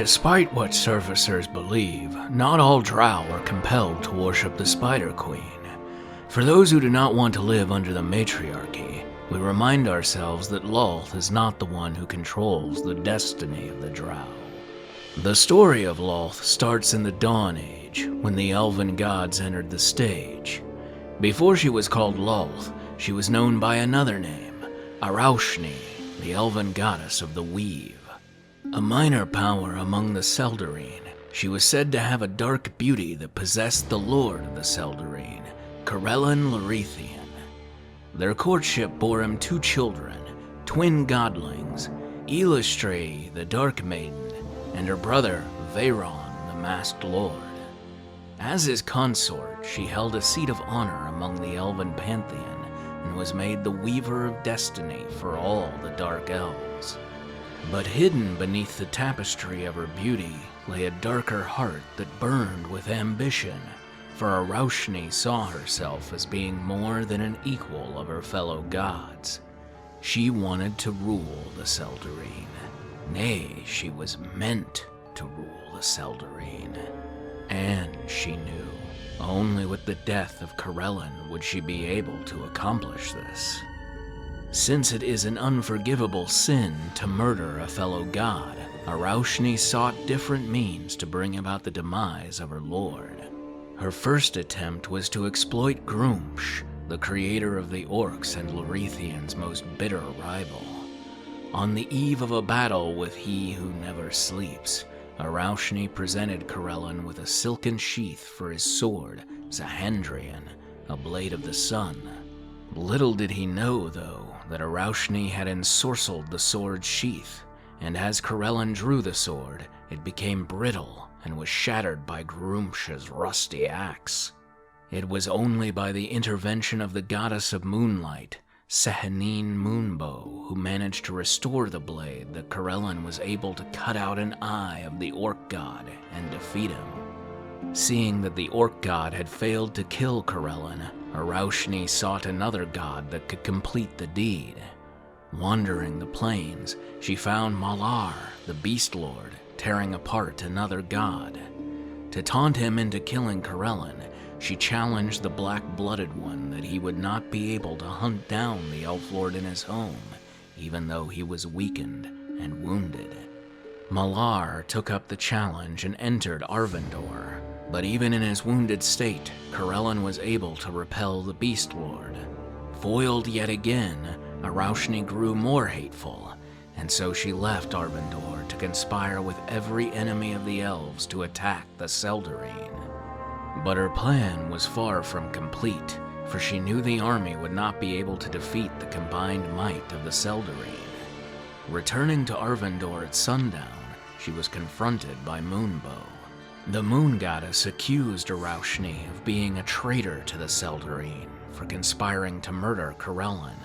Despite what surfacers believe, not all drow are compelled to worship the Spider Queen. For those who do not want to live under the matriarchy, we remind ourselves that Lolth is not the one who controls the destiny of the drow. The story of Lolth starts in the Dawn Age, when the elven gods entered the stage. Before she was called Lolth, she was known by another name, Araushnee, the elven goddess of the weave. A minor power among the Seldarine, she was said to have a dark beauty that possessed the lord of the Seldarine, Corellon Larenthian. Their courtship bore him 2 children, twin godlings, Eilistrae, the Dark Maiden, and her brother, Vhaeraun, the Masked Lord. As his consort, she held a seat of honor among the elven pantheon and was made the Weaver of Destiny for all the Dark Elves. But hidden beneath the tapestry of her beauty lay a darker heart that burned with ambition, for Araushnee saw herself as being more than an equal of her fellow gods. She wanted to rule the Seldarine. Nay, she was meant to rule the Seldarine. And she knew, only with the death of Corellon would she be able to accomplish this. Since it is an unforgivable sin to murder a fellow god, Araushnee sought different means to bring about the demise of her lord. Her first attempt was to exploit Gruumsh, the creator of the Orcs and Larenthian's most bitter rival. On the eve of a battle with He Who Never Sleeps, Araushnee presented Corellon with a silken sheath for his sword, Zahandrian, a blade of the sun. Little did he know, though, that Araushnee had ensorcelled the sword's sheath, and as Corellon drew the sword, it became brittle and was shattered by Gruumsh's rusty axe. It was only by the intervention of the goddess of moonlight, Sehanine Moonbow, who managed to restore the blade that Corellon was able to cut out an eye of the Orc god and defeat him. Seeing that the Orc god had failed to kill Corellon, Araushnee sought another god that could complete the deed. Wandering the plains, she found Malar, the Beast Lord, tearing apart another god. To taunt him into killing Corellon, she challenged the Black-Blooded One that he would not be able to hunt down the Elf Lord in his home, even though he was weakened and wounded. Malar took up the challenge and entered Arvandor, but even in his wounded state, Corellon was able to repel the Beast Lord. Foiled yet again, Araushnee grew more hateful, and so she left Arvandor to conspire with every enemy of the Elves to attack the Seldarine. But her plan was far from complete, for she knew the army would not be able to defeat the combined might of the Seldarine. Returning to Arvandor at sundown, she was confronted by Moonbow. The Moon Goddess accused Araushnee of being a traitor to the Seldarine for conspiring to murder Corellon.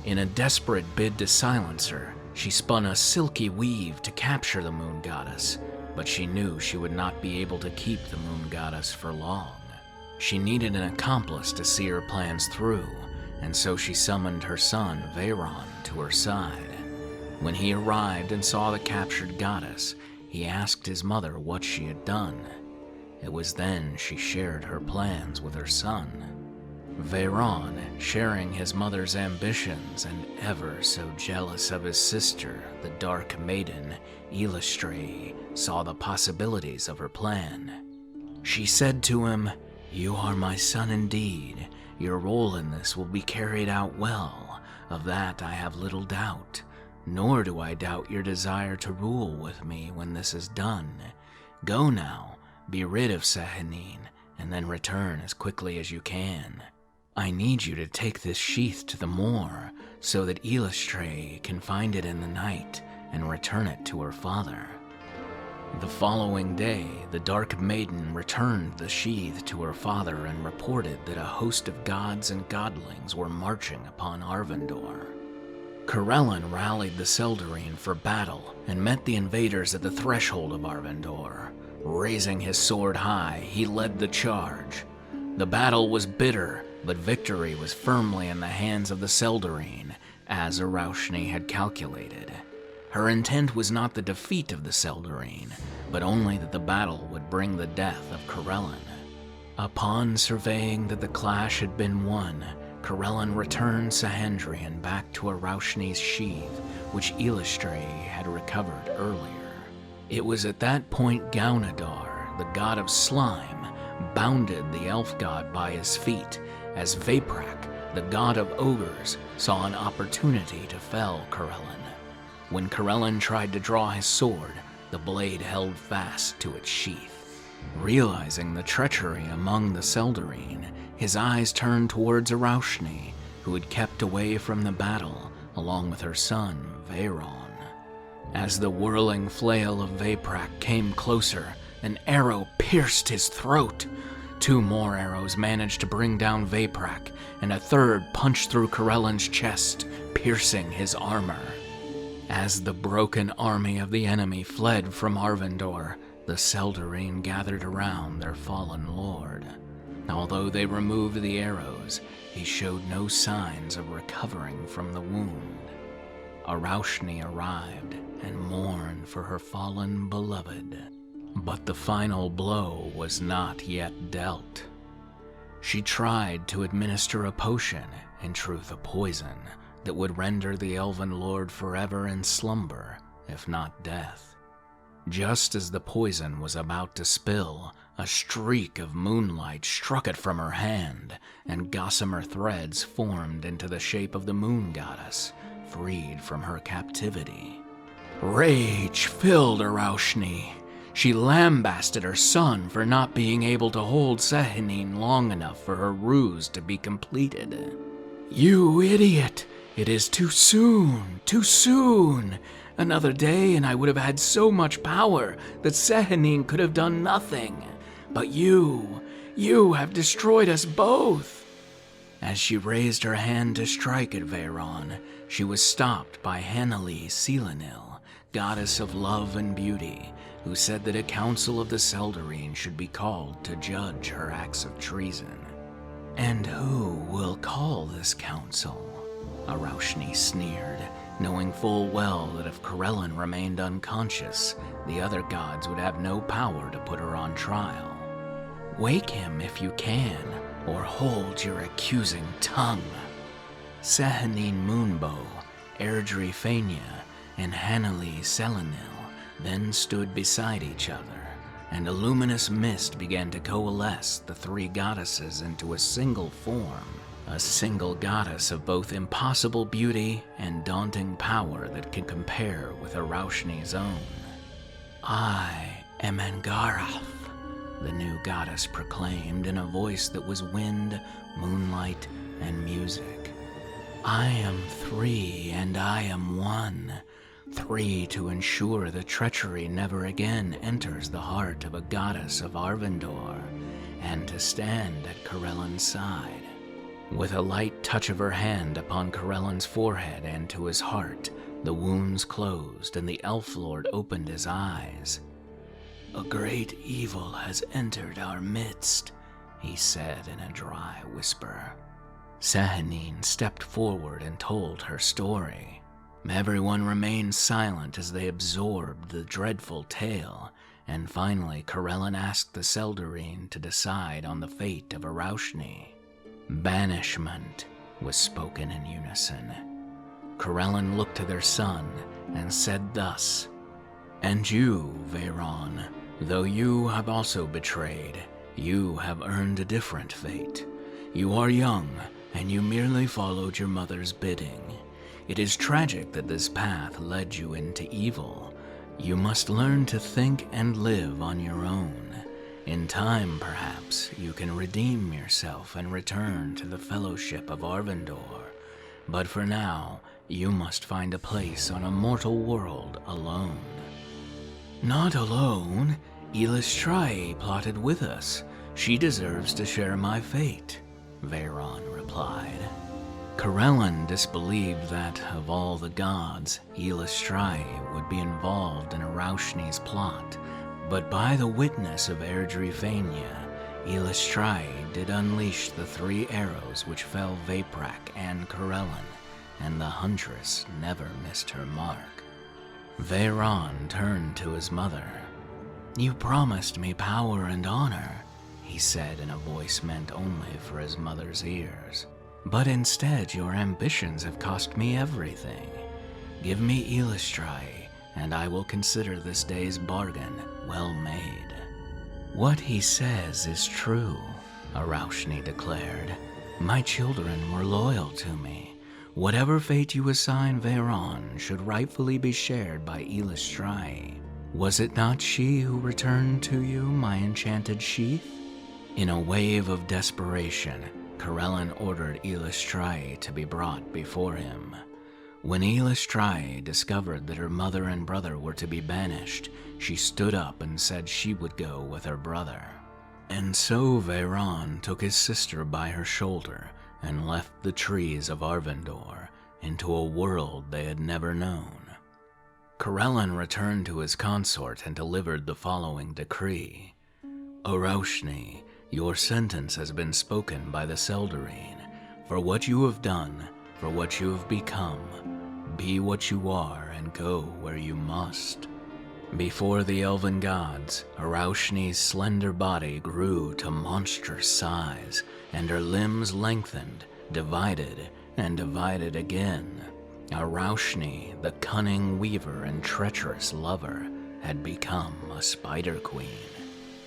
In a desperate bid to silence her, she spun a silky weave to capture the Moon Goddess, but she knew she would not be able to keep the Moon Goddess for long. She needed an accomplice to see her plans through, and so she summoned her son, Vhaeraun, to her side. When he arrived and saw the captured goddess, he asked his mother what she had done. It was then she shared her plans with her son. Vhaeraun, sharing his mother's ambitions and ever so jealous of his sister, the Dark Maiden, Eilistrae, saw the possibilities of her plan. She said to him, "You are my son indeed. Your role in this will be carried out well. Of that I have little doubt. Nor do I doubt your desire to rule with me when this is done. Go now, be rid of Sehanine, and then return as quickly as you can. I need you to take this sheath to the moor, so that Eilistrae can find it in the night and return it to her father." The following day, the Dark Maiden returned the sheath to her father and reported that a host of gods and godlings were marching upon Arvandor. Corellon rallied the Seldarine for battle and met the invaders at the threshold of Arvandor. Raising his sword high, he led the charge. The battle was bitter, but victory was firmly in the hands of the Seldarine, as Araushnee had calculated. Her intent was not the defeat of the Seldarine, but only that the battle would bring the death of Corellon. Upon surveying that the clash had been won, Corellon returned Sahandrian back to Araushni's sheath, which Eilistrae had recovered earlier. It was at that point Gaunadar, the god of slime, bounded the elf god by his feet, as Vhaeraun, the god of ogres, saw an opportunity to fell Corellon. When Corellon tried to draw his sword, the blade held fast to its sheath. Realizing the treachery among the Seldarine, his eyes turned towards Araushni, who had kept away from the battle, along with her son, Vhaeraun. As the whirling flail of Vhaeraun came closer, an arrow pierced his throat. 2 more arrows managed to bring down Vhaeraun, and a third punched through Corellon's chest, piercing his armor. As the broken army of the enemy fled from Arvandor, the Seldarine gathered around their fallen lord. Although they removed the arrows, he showed no signs of recovering from the wound. Araushni arrived and mourned for her fallen beloved. But the final blow was not yet dealt. She tried to administer a potion, in truth a poison, that would render the elven lord forever in slumber, if not death. Just as the poison was about to spill, a streak of moonlight struck it from her hand, and gossamer threads formed into the shape of the moon goddess, freed from her captivity. Rage filled Araushni. She lambasted her son for not being able to hold Sahandrine long enough for her ruse to be completed. "You idiot! It is too soon, too soon! Another day and I would have had so much power that Sahandrine could have done nothing. But you have destroyed us both!" As she raised her hand to strike at Vhaeraun, she was stopped by Hanali Selanil, goddess of love and beauty, who said that a council of the Seldarine should be called to judge her acts of treason. "And who will call this council?" Araushni sneered, knowing full well that if Corellon remained unconscious, the other gods would have no power to put her on trial. "Wake him if you can, or hold your accusing tongue." Sahandrine Moonbow, Airdrie Fania, and Hanali Selanil then stood beside each other, and a luminous mist began to coalesce the 3 goddesses into a single form, a single goddess of both impossible beauty and daunting power that could compare with Araushni's own. "I am Angarath," the new goddess proclaimed in a voice that was wind, moonlight, and music. "I am 3 and I am 1. 3 to ensure the treachery never again enters the heart of a goddess of Arvandor, and to stand at Corellon's side." With a light touch of her hand upon Corellon's forehead and to his heart, the wounds closed and the elf lord opened his eyes. "A great evil has entered our midst," he said in a dry whisper. Sahandrine stepped forward and told her story. Everyone remained silent as they absorbed the dreadful tale, and finally Corellon asked the Seldarine to decide on the fate of Araushni. "Banishment," was spoken in unison. Corellon looked to their son and said thus, "And you, Vhaeraun, though you have also betrayed, you have earned a different fate. You are young, and you merely followed your mother's bidding. It is tragic that this path led you into evil. You must learn to think and live on your own. In time, perhaps, you can redeem yourself and return to the fellowship of Arvandor. But for now, you must find a place on a mortal world alone." "Not alone. Eilistrae plotted with us. She deserves to share my fate," Vhaeraun replied. Corellon disbelieved that, of all the gods, Eilistrae would be involved in Araushni's plot, but by the witness of Airdrie Fania, Eilistrae did unleash the 3 arrows which fell Vhaeraun and Corellon, and the huntress never missed her mark. Vhaeraun turned to his mother. "You promised me power and honor," he said in a voice meant only for his mother's ears. "But instead your ambitions have cost me everything. Give me Elistrai, and I will consider this day's bargain well made." "What he says is true," Araushni declared. "My children were loyal to me. Whatever fate you assign Vhaeraun should rightfully be shared by Elistrai. Was it not she who returned to you my enchanted sheath?" In a wave of desperation, Corellon ordered Elistrai to be brought before him. When Elistrai discovered that her mother and brother were to be banished, she stood up and said she would go with her brother. And so Vhaeraun took his sister by her shoulder and left the trees of Arvandor into a world they had never known. Corellon returned to his consort and delivered the following decree. "Araushni, your sentence has been spoken by the Seldarine. For what you have done, for what you have become, be what you are and go where you must." Before the elven gods, Araushni's slender body grew to monstrous size, and her limbs lengthened, divided, and divided again. Araushni, the cunning weaver and treacherous lover, had become a spider queen.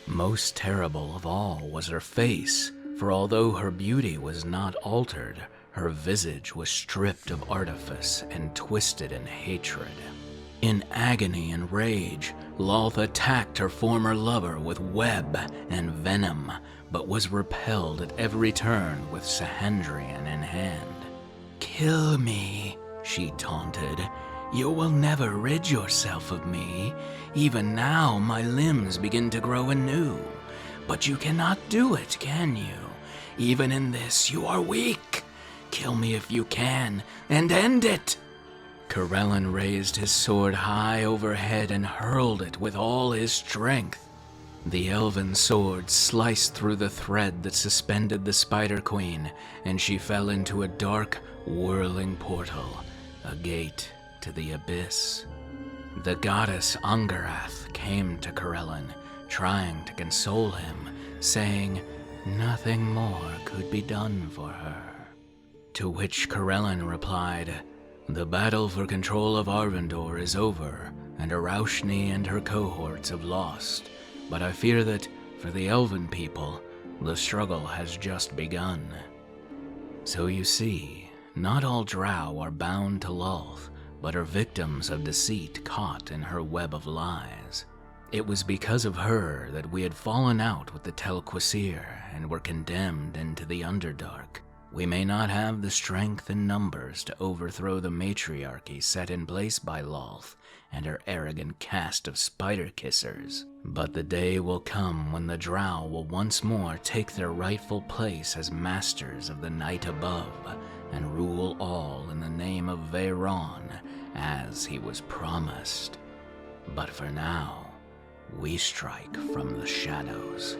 Most terrible of all was her face, for although her beauty was not altered, her visage was stripped of artifice and twisted in hatred. In agony and rage, Lolth attacked her former lover with web and venom, but was repelled at every turn with Sahandrian in hand. "Kill me," she taunted. "You will never rid yourself of me. Even now my limbs begin to grow anew. But you cannot do it, can you? Even in this you are weak. Kill me if you can, and end it." Corellon raised his sword high overhead and hurled it with all his strength. The elven sword sliced through the thread that suspended the Spider Queen, and she fell into a dark, whirling portal, a gate to the abyss. The goddess Angarath came to Corellon, trying to console him, saying nothing more could be done for her. To which Corellon replied, "The battle for control of Arvandor is over, and Araushni and her cohorts have lost, but I fear that, for the elven people, the struggle has just begun." So you see, not all drow are bound to Lolth, but are victims of deceit caught in her web of lies. It was because of her that we had fallen out with the Tel'quessir and were condemned into the Underdark. We may not have the strength and numbers to overthrow the matriarchy set in place by Lolth and her arrogant caste of spider kissers, but the day will come when the drow will once more take their rightful place as masters of the night above and rule all in the name of Vhaeraun as he was promised. But for now, we strike from the shadows.